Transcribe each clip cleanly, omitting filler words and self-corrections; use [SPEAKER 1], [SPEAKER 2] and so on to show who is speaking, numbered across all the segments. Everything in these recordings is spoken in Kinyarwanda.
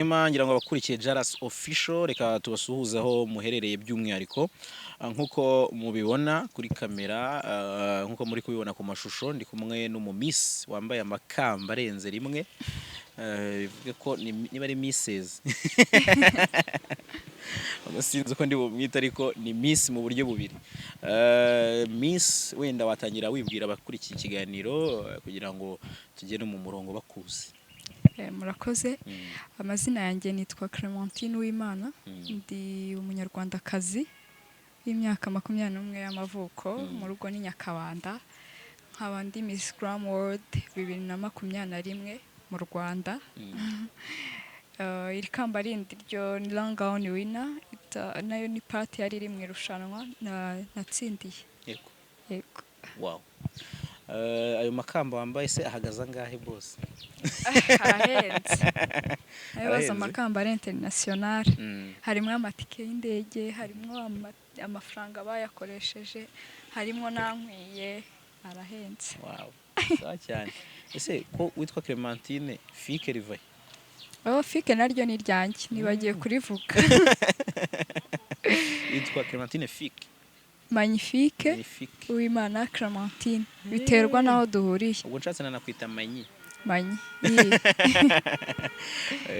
[SPEAKER 1] Ngira ngo abakurikiye Jaras Official reka tubasuhuzeho muherereye by'umwihariko nkuko mubibona kuri kamera nkuko muri kubibona ku mashusho ndi kumwe n'umumiss wambaye amakamba arenze rimwe bivuga ko niba ari misses sinzi ko ndi bumwita ariko ni miss mu buryo bubiri. Miss wenda watangira wibwira abakurikiye ikiganiro kugira ngo tugere mu murongo bakuzi.
[SPEAKER 2] Murakoze. Amazina yanjye nitwa Clementine Uwimana, ndi umunyarwandakazi w'imyaka 21 y'amavuko, mu rugo ni Nyakabanda, nkaba ndi Miss Glam World 2021 mu Rwanda. Iri kamba rindi ryo ni long gown winner, nayo ni party yari iri mu irushanwa natsindiye.
[SPEAKER 1] Yego. Wow. Ayo makamba wambaye se ahagaza ngahe boss?
[SPEAKER 2] Arahenze. Ayo baza makamba ari international. Harimo amatike y'indege, harimo amafaranga bayakoresheje, harimo nankwiye, arahenze.
[SPEAKER 1] Wow. Sawa cyane. Ese ko witwa Clementine Fike rivaye?
[SPEAKER 2] Fike naryo ni ryanjye, nibagiye kurivuga.
[SPEAKER 1] Witwa Clementine Fike.
[SPEAKER 2] Magnifique Uwimana Clementine, biterwa naho duhuriye.
[SPEAKER 1] Ubwo nshatse nakwita Manyi.
[SPEAKER 2] Manyi.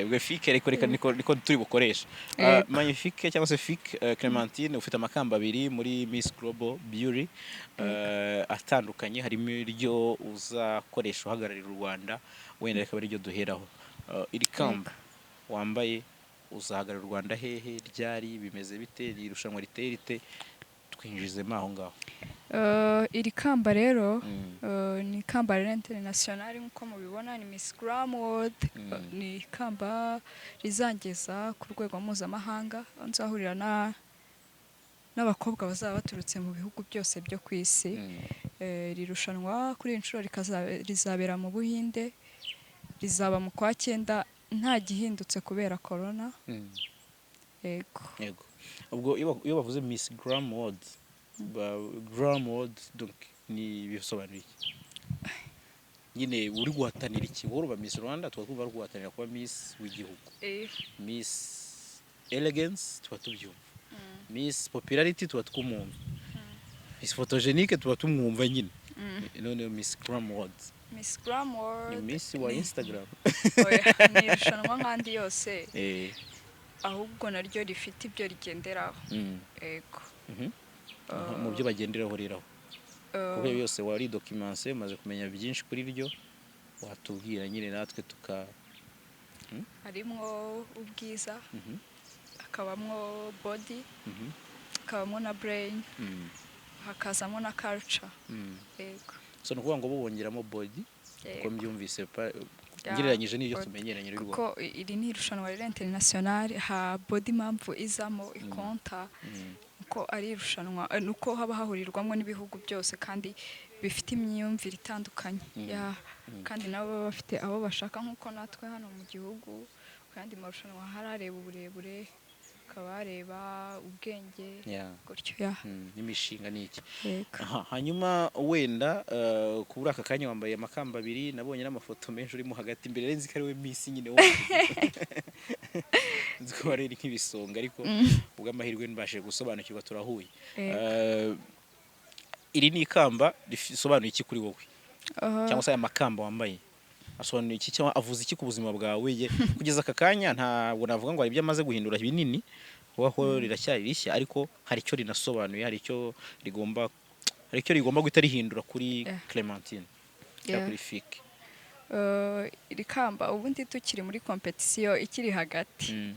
[SPEAKER 1] Ubwo Fike reka niko turi bukoresha. Magnifique cyangwa se Fike Clementine ufite amakamba abiri muri Miss Global Beauty atandukanye, harimo iryo uzakoresha uhagararira u Rwanda, wenda reka bari ryo duheraho. Iri kamba wambaye uzahagararira u Rwanda hehe, ryari, bimeze bite, irushanwa riteye rite? Twinjizemo aho ngaho.
[SPEAKER 2] Iri kamba rero ni kamba international nkuko mubibona, ni Miss Glam World, ni kamba rizangeza ku rwego mpuzamahanga, nzahurira n'abakobwa bazaba baturutse mu bihugu byose byo ku isi. Rirushanwa kuri inshuro rizabera mu Buhinde, rizaba mu kwa 9 nta gihindutse kubera corona.
[SPEAKER 1] Yego. Ubwo iyo bavuze Miss Glam World, Glam World donc ni bisobanuye nyine uri guhatanira iki? Wowe uba Miss Rwanda, twakuba uri guhatanira kuba Miss w'igihugu. Miss Elegance tuba tubyumva, Miss Popularity tuba twumva, Miss Photogenique tuba tumwumva nyine. None Miss Glam World,
[SPEAKER 2] Miss Glam World
[SPEAKER 1] ni Miss wa Instagram.
[SPEAKER 2] Ni irushanwa nk'andi yose, ahubwo naryo rifite ibyo rigenderaho. Yego.
[SPEAKER 1] Mu byo bagenderaho rero kuko byose wari documenté, maze kumenya byinshi kuri ryo, watubwira nyine natwe
[SPEAKER 2] harimo ubwiza, hakabamo body, hakabamo na brain, hakazamo na culture. Yego.
[SPEAKER 1] So nukuvuga ngo bobongeramo body ko mbyumvise ngereranyije n'ibyo tumenyeranye rero.
[SPEAKER 2] Ko iri ni irushanwa rero international, ha body mpamvu izamo ikonta ko ari irushanwa, nuko haba hahurirwamo n'ibihugu byose kandi bifite imyumvire itandukanye. Kandi nabo bafite abo bashaka nkuko natwe hano mu gihugu, kandi mu rushanwa harareba uburebure, kabareba ubwenge, gutyo
[SPEAKER 1] n'imishinga n'iki.
[SPEAKER 2] Hanyuma
[SPEAKER 1] wenda kubura aka kanya wambaye amakamba abiri, nabonye n'amafoto menshi urimo hagati imbere, renzi ko ari we Miss nyine wowe. Nziko rero nk'ibisonga, ariko ubwo amahirwe nbashe gusobanukirwa turahuye. Iri ni ikamba risobanuye iki kuri wowe? Cyangwa se aya makamba wambaye asobanuye iki, cyangwa avuze iki ku buzima bwawe kugeza aka kanya? Ntabwo navuga ngo hari ibyo amaze guhindura binini, kuko riracyari rishya, ariko hari icyo rinasobanuye, hari icyo rigomba guhita rihindura kuri Clementine cyangwa kuri Fike.
[SPEAKER 2] Iri kamba ubundi tukiri muri competition ikiri hagati,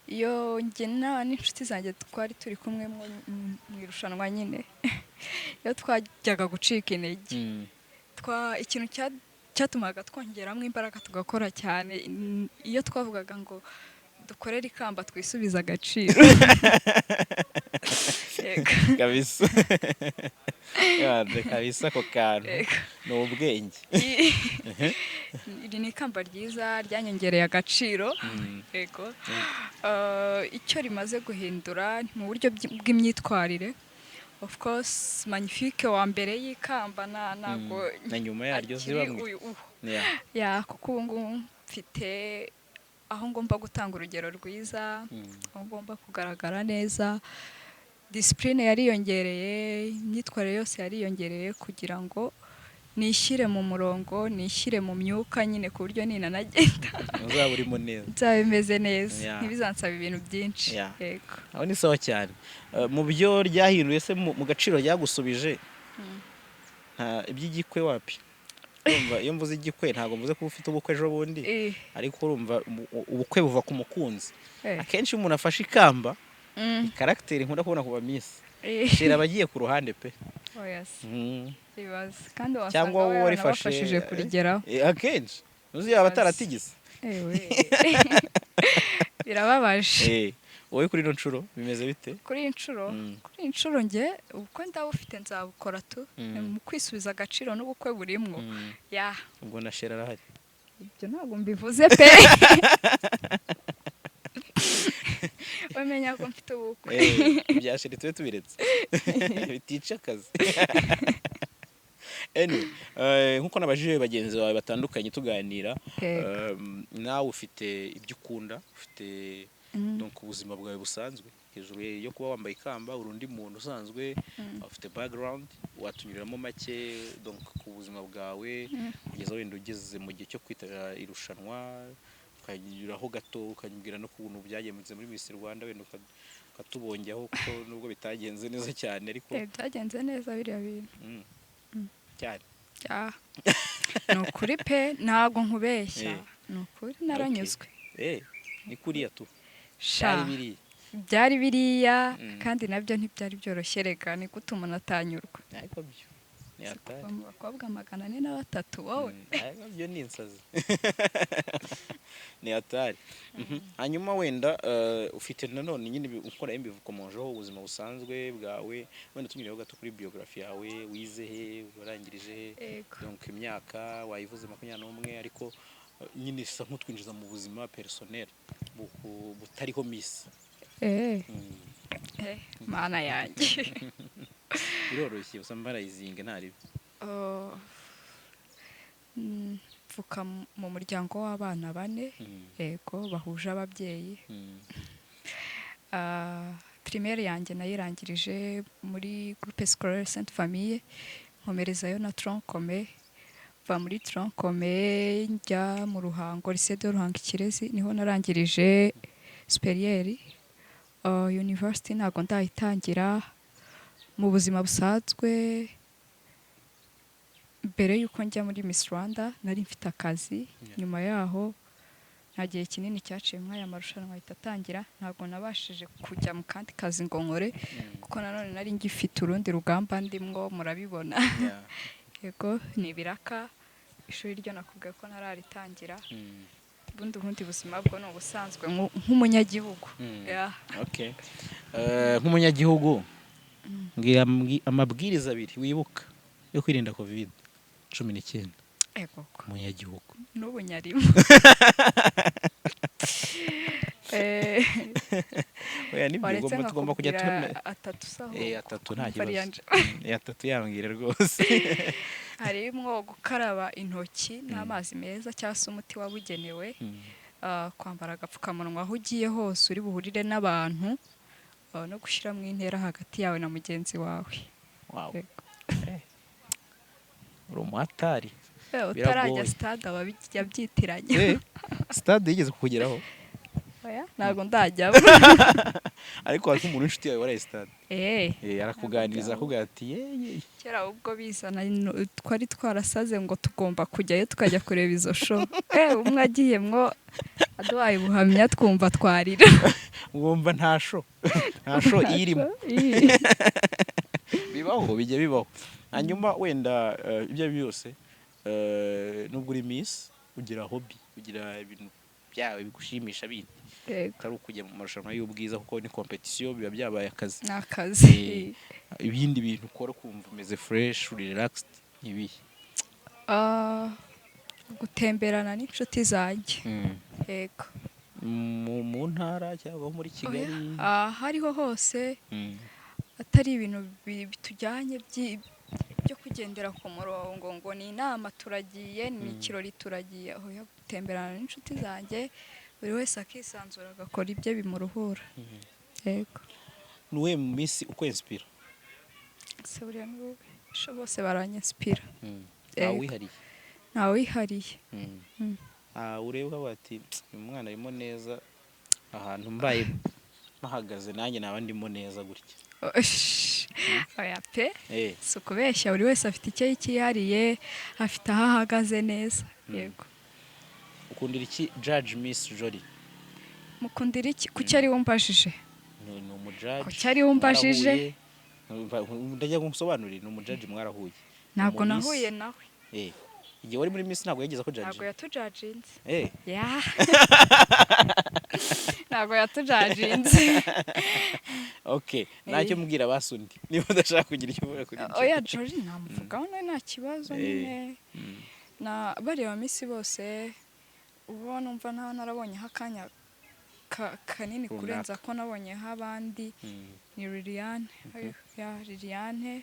[SPEAKER 2] iyo njye n'inshuti zanjye twari turi kumwe mu irushanwa nyine, iyo twajyaga gucika intege, ikintu cyatumaga twongeramo imbaraga tugakora cyane, iyo twavugaga ngo dukorere ikamba twisubiza agaciro.
[SPEAKER 1] Kabisa. Kabisa ko kantu ni ubwenge.
[SPEAKER 2] Iri ni ikamba ryiza ryanyongereye agaciro. Yego. Icyo rimaze guhindura mu buryo bw'imyitwarire, of course Magnifique wa mbere y'ikamba nago
[SPEAKER 1] na nyuma yaryo zibamwe
[SPEAKER 2] ya kuko ubu mfite aho ngomba gutanga urugero rwiza, aho ngomba kugaragara neza. Discipline yariyongereye, imyitwarire yose yariyongereye kugira ngo nishyire mu murongo, nishyire mu myuka nyine ku buryo ninanagenda
[SPEAKER 1] uzaba urimo neza,
[SPEAKER 2] nzaba bimeze neza,
[SPEAKER 1] Yeah.
[SPEAKER 2] ntibizansaba ibintu byinshi.
[SPEAKER 1] Yeah.
[SPEAKER 2] Yego.
[SPEAKER 1] aho ni sawa cyane. Mu byo ryahinduye se mu gaciro ryagusubije, nta iby'igikwe wapi? Urumva iyo mvuze igikwe ntabwo mvuze ko ufite ubukwe ejo bundi, ariko urumva ubukwe buva ku mukunzi. Akenshi iyo umuntu afashe ikamba, karagiteri nkunda kubona kuba Miss shira abagiye ku ruhande pe.
[SPEAKER 2] Oh yes. Ibibazo kandi
[SPEAKER 1] Cyangwa
[SPEAKER 2] wasanga
[SPEAKER 1] wowe warifashe
[SPEAKER 2] warifashije kurigeraho.
[SPEAKER 1] Akenshi uzi yaba ataratigise.
[SPEAKER 2] Ewe. Birababaje.
[SPEAKER 1] Wowe kuri ino nshuro bimeze bite?
[SPEAKER 2] Kuri iyi nshuro njye ubukwe ndabufite nzabukora tu, mu kwisubiza agaciro n'ubukwe burimwo. Ya.
[SPEAKER 1] Ubwo na shera arahari.
[SPEAKER 2] Ibyo ntabwo mbivuze pe. Wamenya ko mfite ubukwe.
[SPEAKER 1] Bya sheri tube tubiretse. Bitica akazi. Anyway, nkuko nabajije bagenzi bawe batandukanye tuganira, nawe ufite ibyo ukunda, ufite donc ubuzima bwawe busanzwe hejuru yo kuba wambaye ikamba urundi muntu usanzwe, ufite background watunyuriramo make donc ku buzima bwawe kugeza wenda ugeze mu gihe cyo kwitabira irushanwa, ukanyuraho gato ukanyubwira no kubuntu byagenze muri Miss Rwanda, wenda ukatubongeho kuko nubwo bitagenze neza cyane ariko
[SPEAKER 2] byagenze neza biriya bintu
[SPEAKER 1] cyane.
[SPEAKER 2] Ni ukuri pe, ntabwo nkubeshya, ni ukuri naranyuzwe.
[SPEAKER 1] Ni kuriya tu
[SPEAKER 2] byari biriya kandi nabyo ntibyari byoroshye, reka ni gute umuntu atanyurwa.
[SPEAKER 1] Ariko byo ni atari
[SPEAKER 2] mu bakobwa 403 wowe.
[SPEAKER 1] Ariko byo ni insazi. Ni atari. Hanyuma wenda ufite nanone nyine ukora imbivukomojeho ubuzima busanzwe bwawe, wenda tunyureho gato kuri biography yawe, wize he, warangirije he, donc imyaka wayivuze 21 ariko nyine isa nk'utwinjiza mu buzima personnel butariho Miss.
[SPEAKER 2] Mana yanjye.
[SPEAKER 1] Biroroshye usambara izinga ntaribi.
[SPEAKER 2] Mvuka mu muryango w'abana 4, yego bahuje ababyeyi. Primaire yanjye nayirangirije muri Groupe Scolaire Sainte Famille, nkomerezayo na Tronc Commun. Va muri Tronc Commun njya mu Ruhango, Lycée de Ruhango Ikirezi, niho narangirije superieur. University ntago ndayitangira. Mu buzima busanzwe mbere yuko njya muri Miss Rwanda nari mfite akazi, nyuma yaho nta gihe kinini cyaciye mwaya marushanwa itatangira, ntabwo nabashije kujya mu kandi kazi ngo nkore kuko nanone nari ngifite urundi rugamba ndimwo, murabibona. Yego ni ibiraka, ishuri ryo nakubwiye ko nararitangira. Ubundi buzima bwo ni ubusanzwe nk'umunyagihugu.
[SPEAKER 1] Okay. Nk'umunyagihugu ngira amabwiriza abiri wibuka yo kwirinda COVID-19.
[SPEAKER 2] Ego
[SPEAKER 1] ku munyagihugu.
[SPEAKER 2] N'ubu nyarimo.
[SPEAKER 1] Oya nibyo tugomba kujya
[SPEAKER 2] atatu saho.
[SPEAKER 1] Atatu nta kibazo. Atatu yambwira rwose.
[SPEAKER 2] Harimo gukaraba intoki n'amazi meza cyangwa se umuti wabugenewe, kwambara agapfukamunwa aho ugiye hose uri buhurire n'abantu, no gushyiramo intera hagati yawe na mugenzi wawe.
[SPEAKER 1] Wow. Urumwatari.
[SPEAKER 2] Utarajya stade ababyitiranye.
[SPEAKER 1] Stade yigeze kukugeraho?
[SPEAKER 2] Oya ntago ndajya.
[SPEAKER 1] Ariko hari umuntu inshuti yawe waraye stade. Arakuganiriza akubwira ati
[SPEAKER 2] kera ubwo bizana twari twarasaze ngo tugomba kujyayo tukajya kureba izo show. Umwe agiye mwo aduhaye ubuhamya twumva twarira.
[SPEAKER 1] Wumva nta show irimo. Bibaho bijya bibaho. Hanyuma wenda ibyo byose nubwo uri Miss ugira hobby, ugira ibintu byawe bigushimisha bindi. Atari ukujya mu marushanwa y'ubwiza kuko ni competition biba byabaye akazi.
[SPEAKER 2] Nakazi.
[SPEAKER 1] Ibindi bintu ukora kumva umeze fresh, uri relaxed ibi.
[SPEAKER 2] Gutemberana n'inshuti zanjye. Yego.
[SPEAKER 1] Mu ntara cyangwa muri Kigali.
[SPEAKER 2] Hariho hose. Atari ibintu bitujyanye byo kugendera ku murongo ngo ni inama turagiye, ni ikirori turagiye, aho yo gutemberana n'inshuti zanjye buri wese akisanzura agakora ibye bimuruhura. Yego.
[SPEAKER 1] Nuwe mu minsi uko inspira
[SPEAKER 2] Se buriya ni wowe. Bose baranyinspira.
[SPEAKER 1] ntawe wihariye
[SPEAKER 2] Ntawe wihariye.
[SPEAKER 1] ureba bati uyu mwana arimo neza ahantu mbaye mpahagaze nanjye naba ndimo neza gutya.
[SPEAKER 2] Oya pe si ukubeshya buri wese afite icyo yihariye afite aho ahagaze neza. Yego.
[SPEAKER 1] Ukundira iki Judge Miss Jolly?
[SPEAKER 2] Mukundira iki kuki ari wumbajije?
[SPEAKER 1] Ni umujudge
[SPEAKER 2] kuki ari wumbajije?
[SPEAKER 1] Ndajya gusobanurira ni umujudge mwarahuye.
[SPEAKER 2] Ntabwo nahuye nawe.
[SPEAKER 1] Igihe wari muri Miss ntabwo yageze ko judge.
[SPEAKER 2] Ntabwo yatujudginze.
[SPEAKER 1] Ya.
[SPEAKER 2] Ntabwo yatujudginze.
[SPEAKER 1] Okay, ntacyo mubwira basundi. Niba udashaka kugira icyo uvuga kuri ibyo.
[SPEAKER 2] Oya Jolly namuvugaho nta kibazo nyine. Na bareba Miss bose ubu numva narabonyeho akanya kanini kurenza ko nabonyeho abandi. Ni Liliane. Liliane.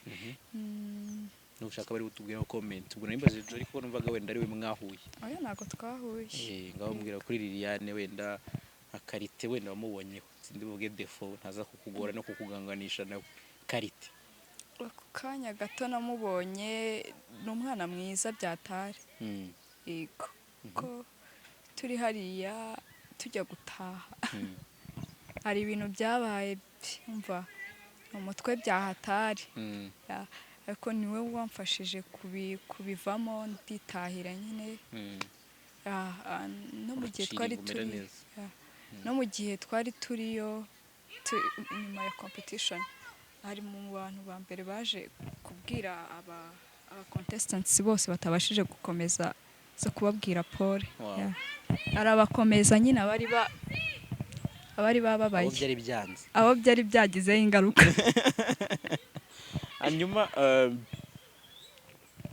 [SPEAKER 1] Nushaka bari butubwiraho comment. Ubwo nimbaje Jolly ko numvaga wenda ari we mwahuye.
[SPEAKER 2] Oya ntago twahuye.
[SPEAKER 1] Ngaho mbwira kuri Liliane wenda akarite wenda wamubonyeho. Sindi buvuge defo ntaza kukugora no kukuganganisha nawe. Karite.
[SPEAKER 2] Ako kanya gato namubonye ni umwana mwiza byatari. Yego. Ko turi hariya tujya gutaha. Hari ibintu byabaye umva mu mutwe byahatari. Ariko niwe wamfashije kubivamo nditahira nyine. No mu gihe twari turiyo nyuma ya competition hari mu bantu ba mbere baje kubwira aba contestants bose batabashije gukomeza zo kubabwira Paul. Arabakomeza nyine abari bababaye. Abo byari byagizeho ingaruka.
[SPEAKER 1] Hanyuma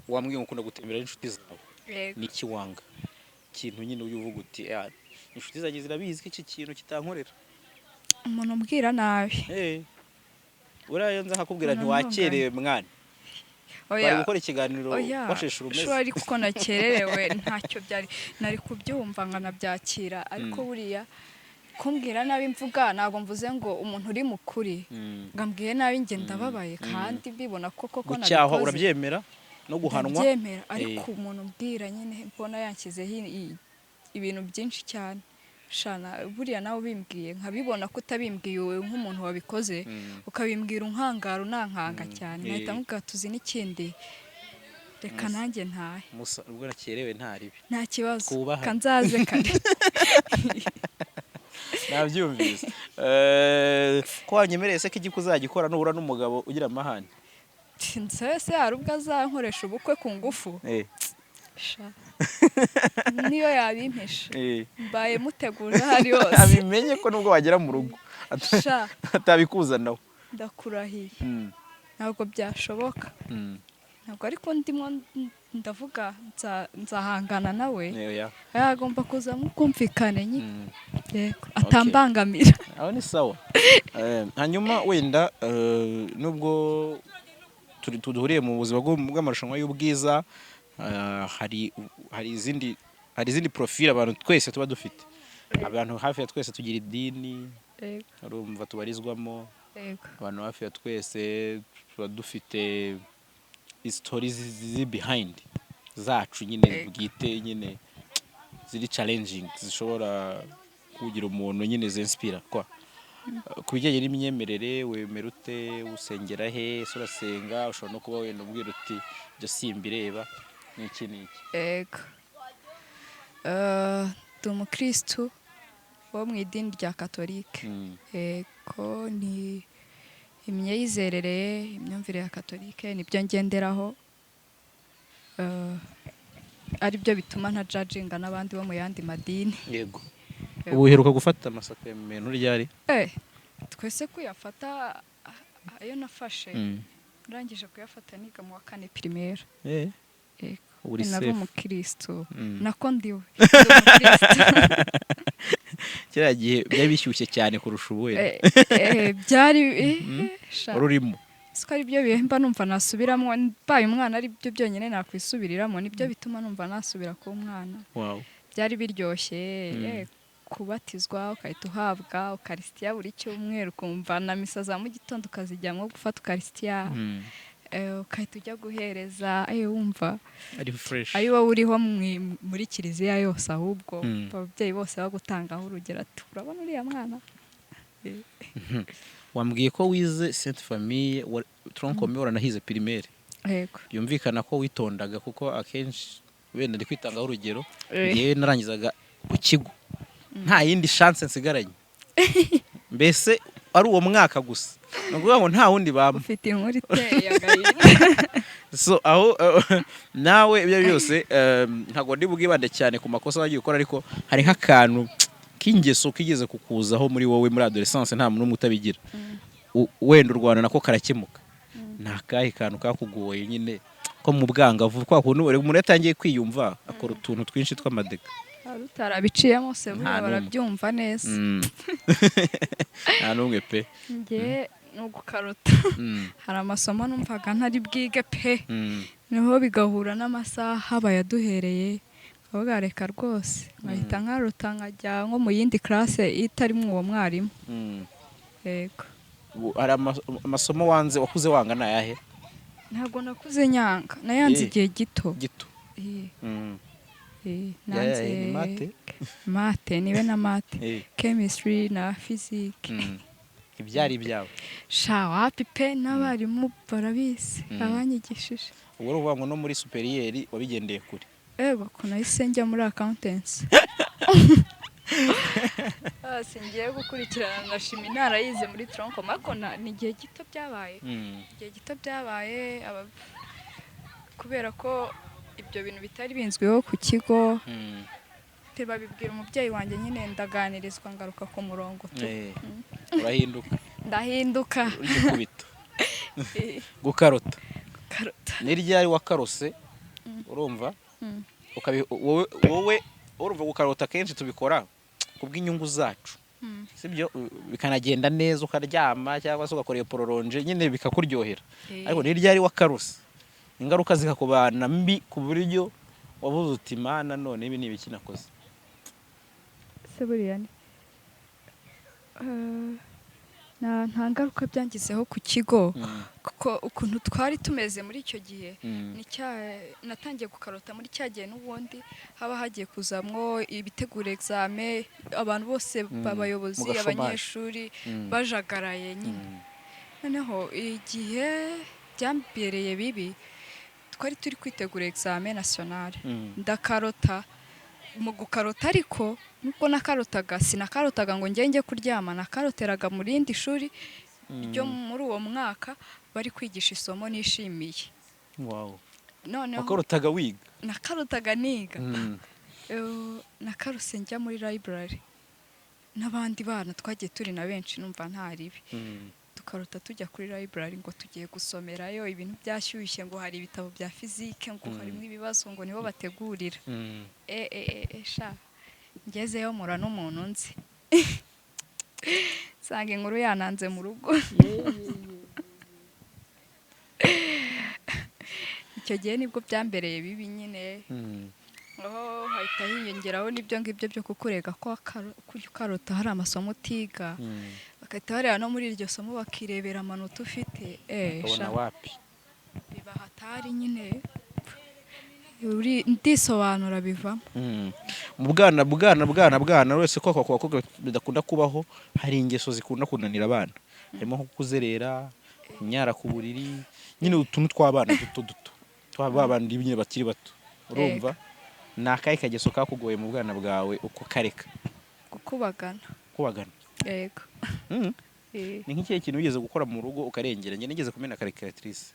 [SPEAKER 1] wambwiye ukunda gutembera n'inshuti zawe. Niki wanga? Ikintu nyine uvuga uti inshuti zanjye zirabizi ko iki kintu kitankorera.
[SPEAKER 2] Umuntu umbwira nabi.
[SPEAKER 1] Uriya nza akakubwira ntiwakerewe mwana. Bari gukora ikiganiro basheshe urumeze.
[SPEAKER 2] Shuri ariko uko nakererewe ntacyo byari nari kubyumva nkanabyakira ariko buriya kumbwira nabi mvuga ntabwo mvuze ngo umuntu uri mukuri ngambwiye nabi nge ndababaye kandi bibona koko nabikoze.
[SPEAKER 1] Gucyaha urabyemera no guhanwa?
[SPEAKER 2] Byemera ariko umuntu umbwira nyine mbona yanshyizeho ibintu byinshi cyane. Shana buriya nawe bimbwiye nkabibona ko utabimbwiye wowe nk'umuntu wabikoze ukabimbwira unkangara unankanga cyane nahita mvuga tuzi n'ikindi reka nanjye ntahe.
[SPEAKER 1] Musa ubwo nakerewe ntaribi.
[SPEAKER 2] Nta kibazo kanzaze kare.
[SPEAKER 1] Nabyumvise. Ko wanyemereye se ko igiko uzagikora nubura n'umugabo ugira amahane?
[SPEAKER 2] Nsese hari ubwo azankoresha ubukwe ku ngufu. Niyo yabimpesha. Mbaye muteguje hari hose.
[SPEAKER 1] Abimenye ko nubwo wagera mu rugo atabikuzanaho.
[SPEAKER 2] Ndakurahiye. Ntabwo byashoboka. Ntabwo ariko ndimo ndavuga nzahangana nawe. Agomba kuza mu kumvikane nyine. Yego atambangamira.
[SPEAKER 1] Aho ni sawa. Hanyuma wenda nubwo duhuriye mu buzima bw'amarushanwa y'ubwiza hari izindi profile abantu twese tuba dufite. Abantu hafi ya twese tugira idini. Urumva tubarizwamo. Abantu hafi ya twese tuba dufite stories ziri behind zacu nyine bwite nyine ziri challenging zishobora kugira umuntu nyine zinspira kwa kubijyanye n'imyemerere. Wemera ute? Usengera he? Urasenga? Ushobora no kuba wenda ubwira uti byo simbireba n'iki n'iki.
[SPEAKER 2] Yego ndi umukristo wo mu idini rya Katolike. Yego ni imyizerere imyumvire ya Katolike nibyo ngenderaho. Ari byo bituma nta judginga n'abandi bo mu yandi madini.
[SPEAKER 1] Yego. Ubu uheruka gufata amasakramentu ryari?
[SPEAKER 2] Twese kuyafata ayo nafashe ndangije kuyafata niga mu wa 4 primaire. Uri safe. Umukristo nako ndiwe.
[SPEAKER 1] Kira gihe byari bishyushye cyane kurusha ubu wenda.
[SPEAKER 2] Byari
[SPEAKER 1] ururimo.
[SPEAKER 2] Siko ari byo bihemba numva nasubiramo baye umwana ari byo byonyine nakwisubiriramo nibyo bituma numva nasubira ku mwana.
[SPEAKER 1] Wow.
[SPEAKER 2] Byari biryoshye. kubatizwa ugahita uhabwa ukarisitiya buri cyumweru, ukumva na misa za mu gitondo ukazijyamo gufata ukarisitiya, ukahita ujya guhereza wumva
[SPEAKER 1] ari fresh,
[SPEAKER 2] ari wowe uriho muri kiliziya yose, ahubwo ababyeyi bose bagutangaho urugero ati urabona uriya mwana.
[SPEAKER 1] wambwiye ko wize Sainte Famille Tronkomeye waranahize primaire.
[SPEAKER 2] Yego.
[SPEAKER 1] Yumvikana ko witondaga kuko akenshi wenda ndi kwitangaho urugero, yewe narangizaga ku kigo nta yindi chance nsigaranye mbese ari uwo mwaka gusa, nukuvuga ngo nta wundi bampa.
[SPEAKER 2] Ufite inkuru iteye agahinda.
[SPEAKER 1] So aho nawe ibyo byose ntago ndi bwibande cyane ku makosa wagiye ukora, ariko hari nk'akantu k'ingeso kigeze kukuzaho muri wowe muri adolescence nta muntu utabigira, wenda u Rwanda nako karakemuka. Nta kahe kantu kakugoye nyine ko mu bwangavu kwa kuntu umuntu yatangiye kwiyumva akora utuntu twinshi tw'amadeka
[SPEAKER 2] utarabiciyemo se barabyumva neza.
[SPEAKER 1] nta n'umwe pe.
[SPEAKER 2] Nge nugukarota hari amasomo numvaga ntari bwige pe, niho bigahura n'amasaha bayaduhereye, avuga reka rwose nkahita nkaruta nkajya nko mu yindi classe itarimo uwo mwarimu. Yego.
[SPEAKER 1] Hari amasomo wanze wakuze wanga nayahe?
[SPEAKER 2] Ntabwo nakuze nyanga, nayanze igihe gito.
[SPEAKER 1] Nanze
[SPEAKER 2] mate niwe na mate, chemistry na physics.
[SPEAKER 1] Ibyari ibyawe
[SPEAKER 2] sha wapi pe, n'abarimu barabizi abanyigishije.
[SPEAKER 1] ubwo ruvuga ngo no muri superieur wabigendeye kure?
[SPEAKER 2] Ko nahise njya muri accountancy. Singiye gukurikirana na shimi narayize muri Tronkomeye, ariko ni igihe gito byabaye. Igihe gito byabaye kubera ko ibyo bintu bitari binzwiho ku kigo. Babibwira umubyeyi wanjye nyine ndaganirizwa ngaruka ku murongo.
[SPEAKER 1] Urahinduka? Ndahinduka. Urikubita. Gukarota. Ni ryari wakarose? Urumva? Wowe urumva gukarota kenshi tubikora kubw'inyungu zacu. Sibyo bikanagenda neza ukaryama cyangwa se ugakora prolonge nyine bikakuryohera. Ariko ni ryari wakarose ingaruka zikakubana mbi ku buryo wabuze uti mana none ibi ni ibiki nakoze?
[SPEAKER 2] Buriya nta ngaruka byangizeho ku kigo, kuko ukuntu twari tumeze muri icyo gihe natangiye gukarota muri cya gihe n'ubundi haba hagiye kuzamwo ibitegura examen, abantu bose b'abayobozi abanyeshuri bajagaraye nyine. Noneho igihe byambereye bibi, twari turi kwitegura examen national, ndakarota. Mu gukarota ariko nuko nakarotaga sinakarotaga ngo njye kuryama, nakaroteraga mu rindi shuri ryo muri uwo mwaka bari kwigisha isomo nishimiye. Noneho
[SPEAKER 1] nakarotaga wiga?
[SPEAKER 2] Nakarotaga niga. Nakarose njya muri library n'abandi bana twagiye turi na benshi, numva ntaribi. Tukarota tujya kuri library ngo tugiye gusomerayo ibintu byashyushye, ngo hari ibitabo bya physique, ngo harimo ibibazo, ngo nibo bategurira. Sha ngezeyo mura n'umuntu nzi sanga inkuru yananze mu rugo. Icyo gihe nibwo byambereye bibi nyine. Hahita hiyongeraho n'ibyo ngibyo byo kukurega ko ukarota hari amasomo utiga, bakahita bareba no muri iryo somo bakirebera amanota ufite.
[SPEAKER 1] Ubona wapi
[SPEAKER 2] biba hatari nyine, ndisobanura bivamo.
[SPEAKER 1] Mu bwana wese ko abakobwa bidakunda kubaho, hari ingeso zikunda kunanira abana, harimo nko kuzerera, kunyara ku buriri, nyine utuntu tw'abana duto tw'abandi nyine bakiri bato. Urumva nakaye kageso kakugoye mu bwana bwawe uko kareka? Kubagana.
[SPEAKER 2] Yego.
[SPEAKER 1] Ni nk'ikihe kintu wigeze gukora mu rugo ukarengera? Njye nigeze kumena calculatrice.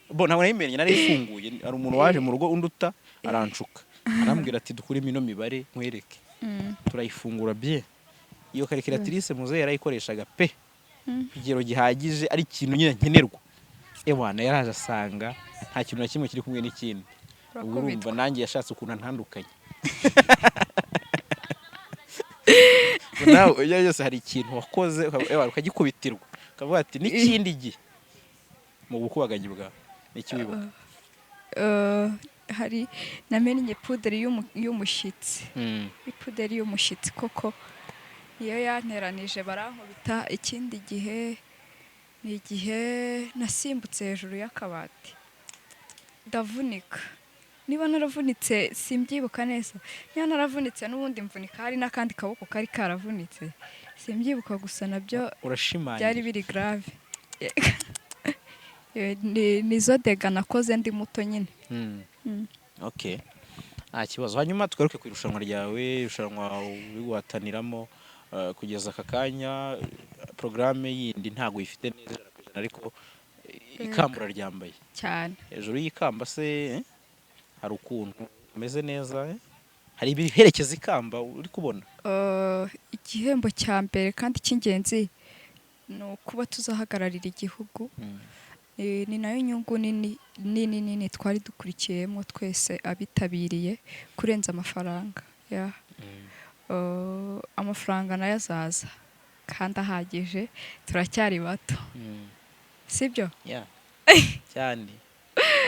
[SPEAKER 1] Ntabwo nayimenye, nari ifunguye. Hari umuntu waje mu rugo unduta aranshuka, arambwira ati dukure mino mibare nkwereke. Turayifungura bye. Iyo calculatrice muze yarayikoreshaga pe kigero gihagije, ari ikintu nyine nkenerwa. Ewana yaraje asanga nta kintu na kimwe kiri kumwe n'ikindi. Urumva nanjye yashatse ukuntu ntandukanye. Nawe iyo yose hari ikintu wakoze ukagikubitirwa, ukavuga ati n'ikindi gihe mu bukubaganyi bwawe n'iki wibuka?
[SPEAKER 2] hari namennye puderi y'umushyitsi
[SPEAKER 1] Mm.
[SPEAKER 2] ipuderi y'umushyitsi koko niyo yanteranije barankubita. ikindi gihe ni igihe nasimbutse hejuru y'akabati ndavunika. Niba naravunitse simbyibuka neza, niba naravunitse n'ubundi mvunika hari n'akandi kaboko kari karavunitse simbyibuka, gusa nabyo byari
[SPEAKER 1] urashimangira
[SPEAKER 2] biri grave. nizo dega nakoze ndi muto nyine.
[SPEAKER 1] Mm.
[SPEAKER 2] Mm.
[SPEAKER 1] Okay, nta kibazo. Hanyuma tugaruke ku irushanwa ryawe, irushanwa uri guhataniramo kugeza aka kanya. Porogaramu yindi ntabwo uyifite neza ijana ku ijana, ariko ikamba uraryambaye
[SPEAKER 2] cyane.
[SPEAKER 1] hejuru y'ikamba se hari ukuntu umeze neza hari ibiherekeza ikamba uri kubona.
[SPEAKER 2] Igihembo cya mbere kandi cy'ingenzi ni ukuba tuzahagararira igihugu. Ni nayo nyungu nini twari dukurikiyemo twese abitabiriye kurenza amafaranga. Amafaranga nayo azaza kandi ahagije, turacyari bato sibyo
[SPEAKER 1] cyane,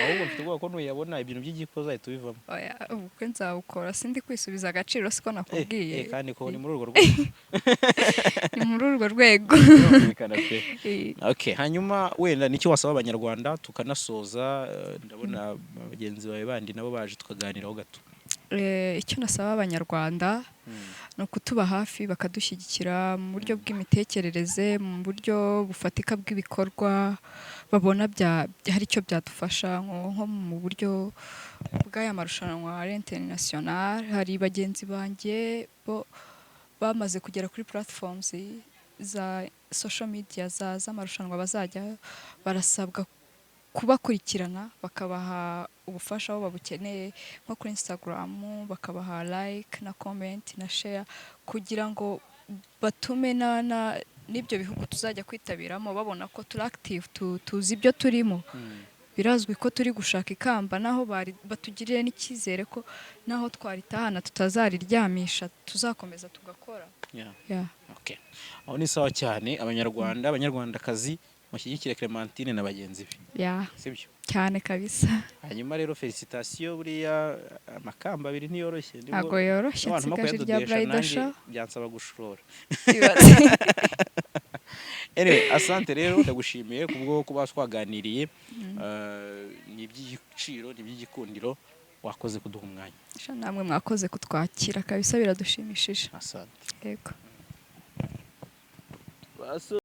[SPEAKER 1] ahubwo mfite ubwoba ko nuyabona ibintu by'igiko uzahita ubivamo.
[SPEAKER 2] ubukwe nzawukora, sindi kwisubiza agaciro siko nakubwiye.
[SPEAKER 1] kandi ko ni muri urwo rwego.
[SPEAKER 2] ni muri urwo rwego.
[SPEAKER 1] Okay, hanyuma wenda nicyo wasaba abanyarwanda tukanasoza. Ndabona bagenzi bawe bandi nabo baje tukaganiraho gato.
[SPEAKER 2] Icyo nasaba abanyarwanda ni ukutuba hafi bakadushyigikira mu buryo bw'imitekerereze, mu buryo bufatika bw'ibikorwa babona hari icyo byadufasha, nko mu buryo bw'aya marushanwa ari international. Hari bagenzi banjye bo bamaze kugera kuri platforms za social media z'amarushanwa bazajya, barasabwa kubakurikirana bakabaha ubufasha aho babukeneye, nko kuri Instagram bakabaha like na comment na share, kugira ngo batume n'ibyo bihugu tuzajya kwitabiramo babona ko turi active, tuzi ibyo turimo. Birazwi ko turi gushaka ikamba, naho batugirire n'icyizere ko naho twaritahana tutazariryamisha, tuzakomeza tugakora.
[SPEAKER 1] Okay, aho ni sawa cyane. Abanyarwandakazi mushyigikire Clementine na bagenzi be. Sibyo
[SPEAKER 2] cyane kabisa.
[SPEAKER 1] Hanyuma rero felicitation, buriya amakamba abiri ntiyoroshye.
[SPEAKER 2] Ntabwo yoroshye, nsigaje rya Bride Show
[SPEAKER 1] byansaba gushora. Anyway, asante rero, ndagushimiye kubwo kuba twaganiriye. Ni iby'igiciro, ni iby'igikundiro, wakoze kuduha umwanya.
[SPEAKER 2] Namwe mwakoze kutwakira kabisa, biradushimishije.
[SPEAKER 1] Asante.
[SPEAKER 2] Yego.